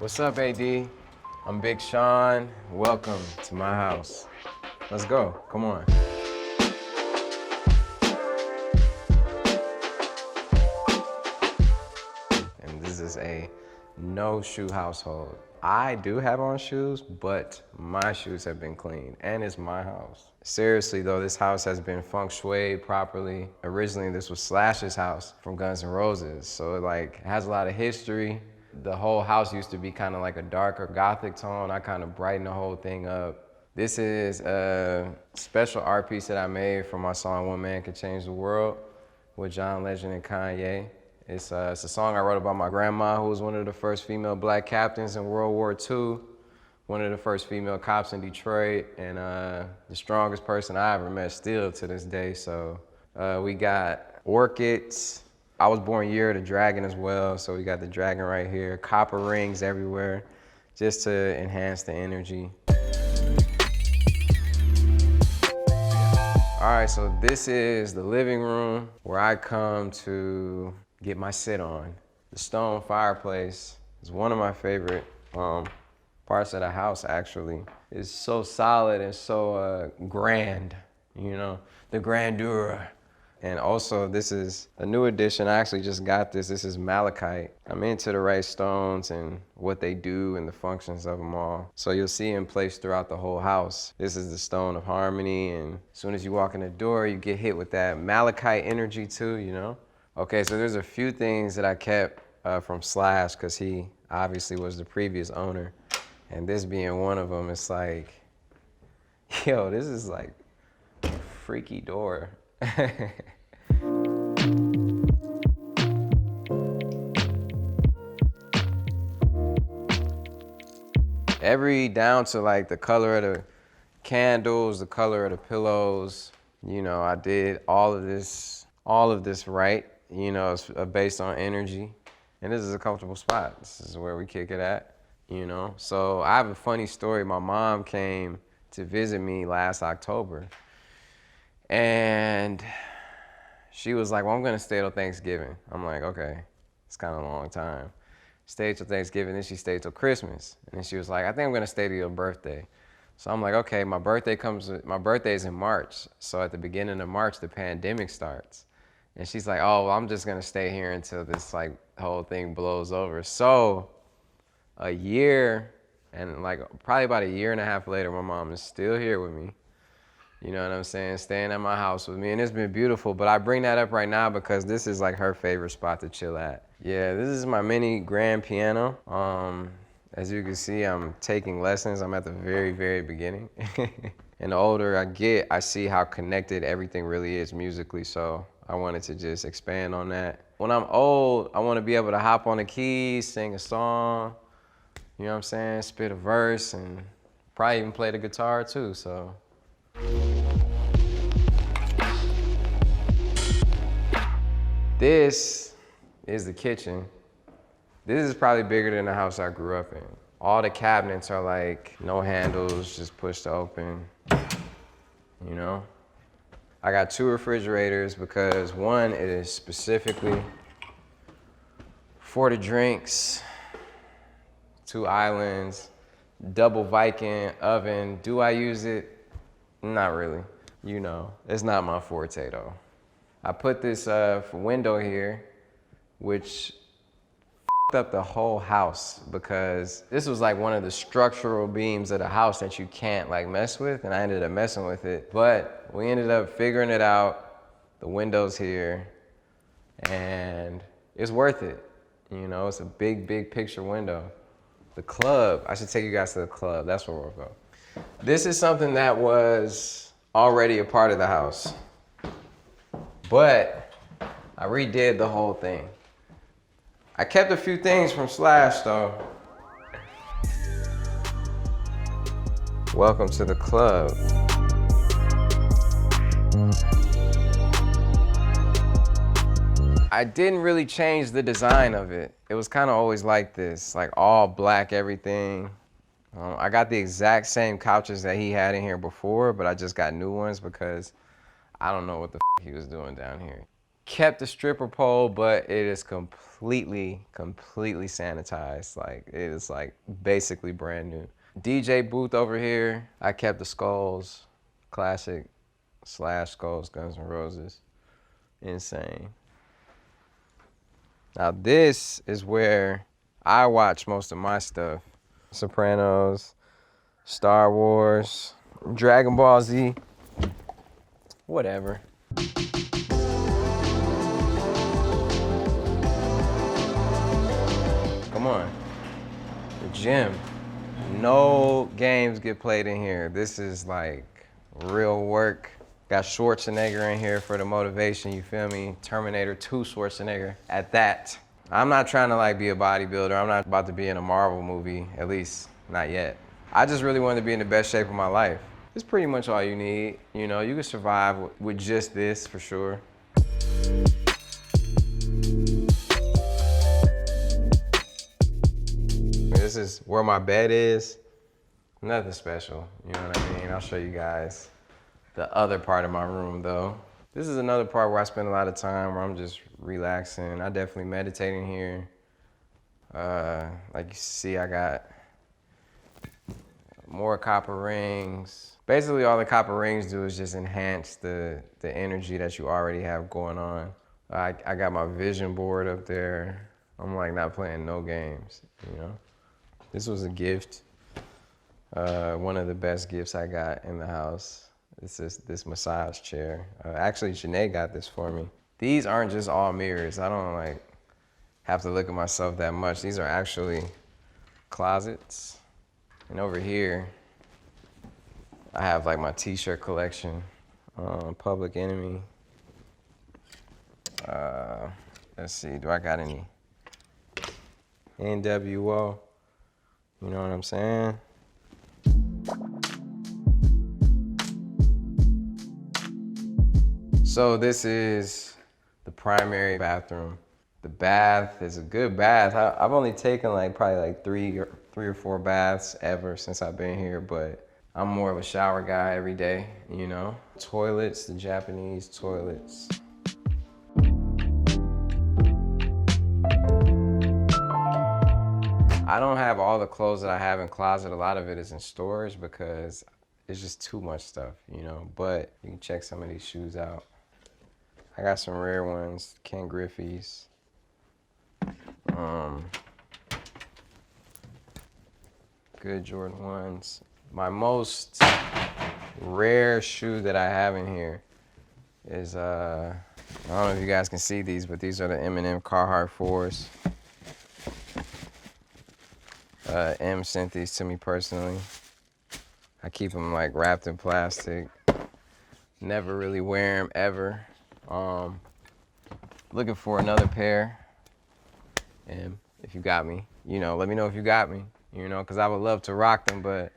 What's up, AD? I'm Big Sean. Welcome to my house. Let's go. Come on. And this is a no-shoe household. I do have on shoes, but my shoes have been cleaned, and it's my house. Seriously though, this house has been feng shui properly. Originally, this was Slash's house from Guns N' Roses, so it has a lot of history. The whole house used to be kind of like a darker gothic tone. I kind of brightened the whole thing up. This is a special art piece that I made for my song One Man Can Change the World with John Legend and Kanye. It's a song I wrote about my grandma, who was one of the first female black captains in World War II, one of the first female cops in Detroit, and the strongest person I ever met still to this day. So we got orchids. I was born year of the dragon as well, so we got the dragon right here, copper rings everywhere, just to enhance the energy. All right, so this is the living room where I come to get my sit on. The stone fireplace is one of my favorite parts of the house, actually. It's so solid and so grand, you know, the grandeur. And also, this is a new addition. I actually just got this. This is malachite. I'm into the right stones and what they do and the functions of them all. So you'll see them placed throughout the whole house. This is the stone of harmony, and as soon as you walk in the door, you get hit with that malachite energy too, you know? Okay, so there's a few things that I kept from Slash, because he obviously was the previous owner. And this being one of them, it's like, yo, this is like a freaky door. Down to like the color of the candles, the color of the pillows, you know, I did all of this right, you know, it's based on energy. And this is a comfortable spot. This is where we kick it at, you know. So I have a funny story. My mom came to visit me last October, and she was like, well, I'm gonna stay till Thanksgiving. I'm like, okay, it's kind of a long time. Stayed till Thanksgiving, then she stayed till Christmas. And then she was like, I think I'm gonna stay till your birthday. So I'm like, okay, my birthday is in March. So at the beginning of March, the pandemic starts. And she's like, oh, well, I'm just gonna stay here until this like whole thing blows over. So a year and like probably about a year and a half later, my mom is still here with me. You know what I'm saying? Staying at my house with me, and it's been beautiful. But I bring that up right now because this is like her favorite spot to chill at. Yeah, this is my mini grand piano. As you can see, I'm taking lessons. I'm at the very, very beginning. And the older I get, I see how connected everything really is musically. So I wanted to just expand on that. When I'm old, I want to be able to hop on the keys, sing a song, you know what I'm saying? Spit a verse, and probably even play the guitar too, so. This is the kitchen. This is probably bigger than the house I grew up in. All the cabinets are like no handles, just push to open, you know? I got 2 refrigerators because one is specifically for the drinks, 2 islands, double Viking oven. Do I use it? Not really. You know, it's not my forte though. I put this window here, which f***ed up the whole house because this was like one of the structural beams of the house that you can't like mess with, and I ended up messing with it. But we ended up figuring it out, the window's here, and it's worth it. You know, it's a big, big picture window. The club, I should take you guys to the club, that's where we'll go. This is something that was already a part of the house, but I redid the whole thing. I kept a few things from Slash though. Welcome to the club. I didn't really change the design of it. It was kind of always like this, like all black everything. I got the exact same couches that he had in here before, but I just got new ones because I don't know what the f he was doing down here. kept the stripper pole, but it is completely sanitized. Like, it is like basically brand new. DJ booth over here. I kept the skulls, classic slash skulls, Guns N' Roses. Insane. Now this is where I watch most of my stuff. Sopranos, Star Wars, Dragon Ball Z, whatever. Come on. The gym. No games get played in here. This is like real work. Got Schwarzenegger in here for the motivation, you feel me? Terminator 2 Schwarzenegger at that. I'm not trying to like be a bodybuilder. I'm not about to be in a Marvel movie, at least not yet. I just really wanted to be in the best shape of my life. It's pretty much all you need. You know, you can survive with just this for sure. This is where my bed is. Nothing special, you know what I mean? I'll show you guys the other part of my room though. This is another part where I spend a lot of time where I'm just relaxing. I definitely meditate in here. Like you see, I got more copper rings. Basically all the copper rings do is just enhance the energy that you already have going on. I got my vision board up there. I'm like not playing no games, you know? This was a gift. One of the best gifts I got in the house. This is this massage chair. Actually, Janae got this for me. These aren't just all mirrors. I don't like have to look at myself that much. These are actually closets. And over here, I have like my t-shirt collection. Public Enemy. Let's see, do I got any? NWO. You know what I'm saying? So this is the primary bathroom. The bath is a good bath. I've only taken like probably like three or four baths ever since I've been here, but I'm more of a shower guy every day, you know? Toilets, the Japanese toilets. I don't have all the clothes that I have in closet. A lot of it is in storage because it's just too much stuff, you know? But you can check some of these shoes out. I got some rare ones, Ken Griffey's. Good Jordan 1s. My most rare shoe that I have in here is, I don't know if you guys can see these, but these are the M&M Carhartt 4s. M sent these to me personally. I keep them like wrapped in plastic. Never really wear them ever. Looking for another pair. And if you got me, you know, let me know if you got me, you know, because I would love to rock them, but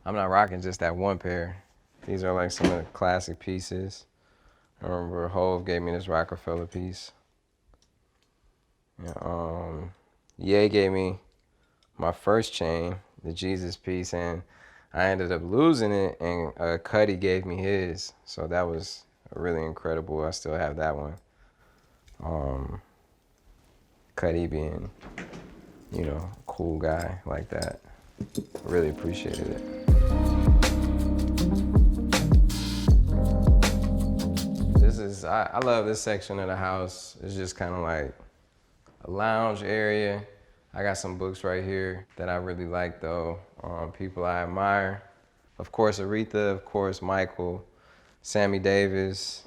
I'm not rocking just that one pair. These are like some of the classic pieces. I remember Hove gave me this Rockefeller piece. Yeah, Ye gave me my first chain, the Jesus piece, and I ended up losing it, and Cuddy gave me his. So that was really incredible. I still have that one. Cuddy being, you know, a cool guy like that. Really appreciated it. I love this section of the house. It's just kind of like a lounge area. I got some books right here that I really like though. People I admire. Of course, Aretha, of course, Michael, Sammy Davis.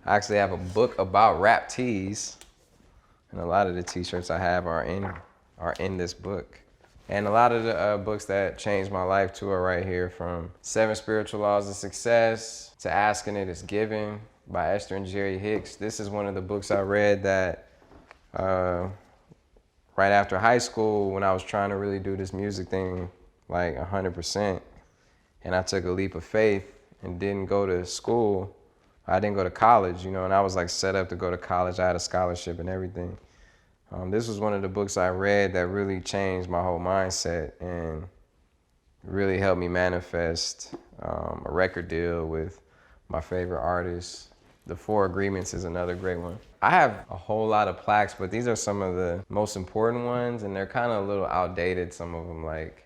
I actually have a book about rap tees. And a lot of the t-shirts I have are in this book. And a lot of the books that changed my life too are right here, from 7 Spiritual Laws of Success to Asking It Is Given by Esther and Jerry Hicks. This is one of the books I read that right after high school when I was trying to really do this music thing like 100%. And I took a leap of faith and didn't go to school. I didn't go to college, you know, and I was like set up to go to college. I had a scholarship and everything. This was one of the books I read that really changed my whole mindset and really helped me manifest a record deal with my favorite artist, The Four Agreements is another great one. I have a whole lot of plaques, but these are some of the most important ones, and they're kind of a little outdated, some of them. Like,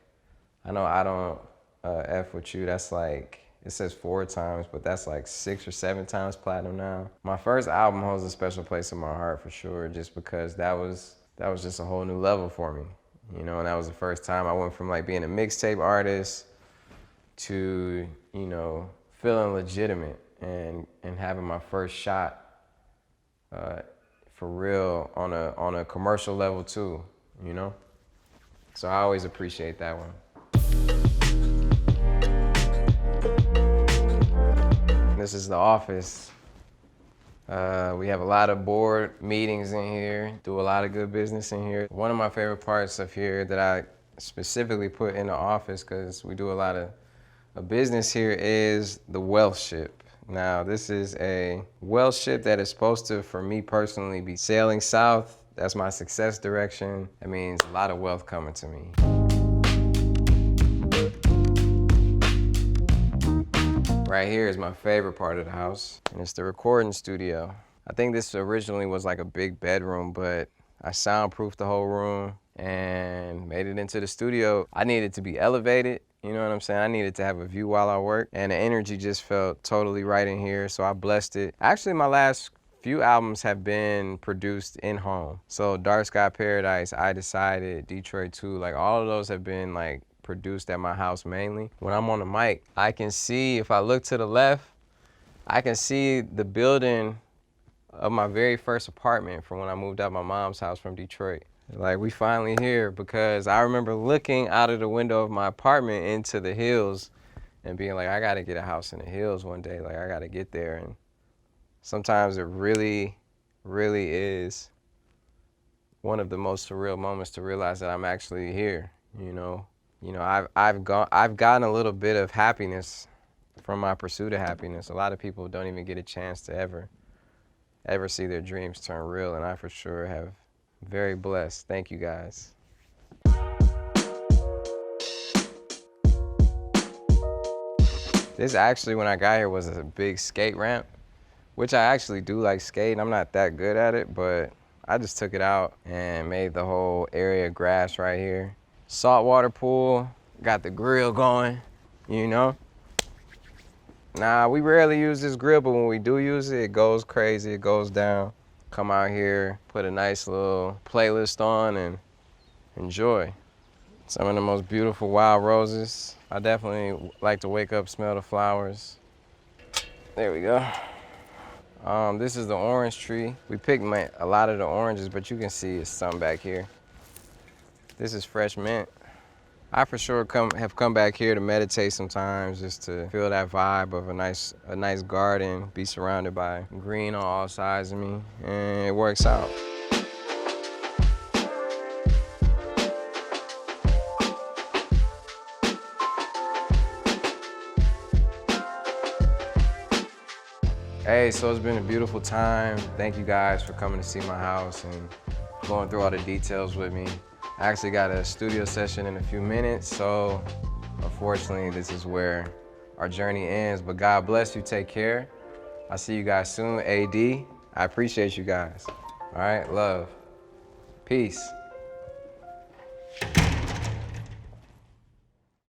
I know I Don't F With You, that's like, it says 4 times, but that's like 6 or 7 times platinum now. My first album holds a special place in my heart for sure, just because that was just a whole new level for me, you know, and that was the first time I went from like being a mixtape artist to, you know, feeling legitimate and having my first shot for real on a commercial level too, you know? So I always appreciate that one. This is the office. We have a lot of board meetings in here, do a lot of good business in here. One of my favorite parts of here that I specifically put in the office, because we do a lot of business here, is the wealth ship. Now, this is a wealth ship that is supposed to, for me personally, be sailing south. That's my success direction. That means a lot of wealth coming to me. Right here is my favorite part of the house, and it's the recording studio. I think this originally was like a big bedroom, but I soundproofed the whole room and made it into the studio. I needed to be elevated, you know what I'm saying? I needed to have a view while I work, and the energy just felt totally right in here, so I blessed it. Actually, my last few albums have been produced in home. So Dark Sky Paradise, I Decided, Detroit 2, like all of those have been like produced at my house mainly. When I'm on the mic, I can see, if I look to the left, I can see the building of my very first apartment from when I moved out my mom's house from Detroit. Like, we finally here, because I remember looking out of the window of my apartment into the hills and being like, I gotta get a house in the hills one day. Like, I gotta get there. And sometimes it really, really is one of the most surreal moments to realize that I'm actually here, you know? You know, I've gotten a little bit of happiness from my pursuit of happiness. A lot of people don't even get a chance to ever see their dreams turn real, and I for sure have. Very blessed. Thank you, guys. This actually, when I got here, was a big skate ramp, which I actually do like skating. I'm not that good at it, but I just took it out and made the whole area grass right here. Saltwater pool, got the grill going, you know? Nah, we rarely use this grill, but when we do use it, it goes crazy, it goes down. Come out here, put a nice little playlist on and enjoy. Some of the most beautiful wild roses. I definitely like to wake up, smell the flowers. There we go. This is the orange tree. We picked a lot of the oranges, but you can see it's some back here. This is fresh mint. I for sure have come back here to meditate sometimes, just to feel that vibe of a nice garden, be surrounded by green on all sides of me, and it works out. Hey, so it's been a beautiful time. Thank you guys for coming to see my house and going through all the details with me. I actually got a studio session in a few minutes, so unfortunately this is where our journey ends, but God bless you, take care. I'll see you guys soon, AD. I appreciate you guys. All right, love, peace.